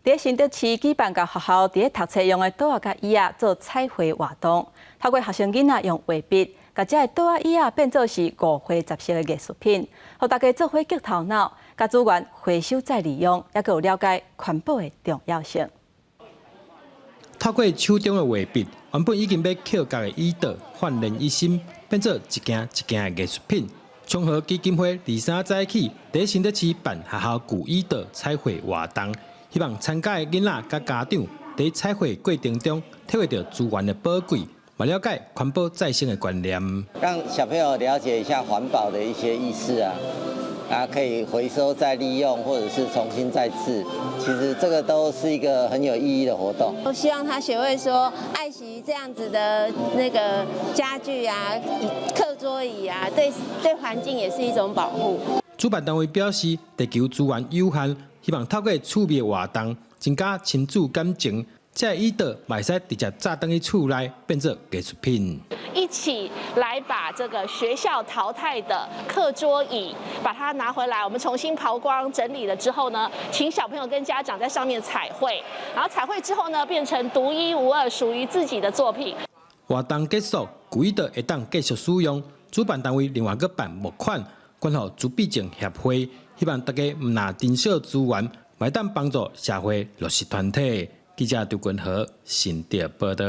伫新德市举办甲学校伫读册用的桌仔甲椅仔做彩绘活动，透过学生囡仔用画笔，甲这桌仔椅仔变做是5花10色的艺术品，互大家做伙激头脑，甲资源回收再利用，也有了解环保的重要性。透过手中的画笔，原本已经要刻角的椅桌焕然一新，变做一件一件的艺术品。昌和基金会23早起伫新德市办学校旧椅桌彩绘活动，希望参加的囡仔甲家长伫彩绘过程中体会到资源的宝贵，也了解环保再生的观念，让小朋友了解一下环保的一些意识啊。可以回收再利用，或者是重新再制，其实这个都是一个很有意义的活动。我希望他学会说爱惜这样子的那个家具啊，课桌椅啊，对环境也是一种保护。主办单位表示，地球资源有限，希望透过趣味活动，增加亲子感情。这椅桌袂使直接炸登去厝内，变做艺术品。一起来把这个学校淘汰的课桌椅，把它拿回来，我们重新刨光整理了之后呢，请小朋友跟家长在上面彩绘，然后彩绘之后呢，变成独一无二属于自己的作品。活动结束，旧椅桌会当继续使用。主办单位另外搁办募款，捐予自闭症协会，希望大家唔拿珍惜资源，会当帮助社会弱势团体。记者杜君和新店报道。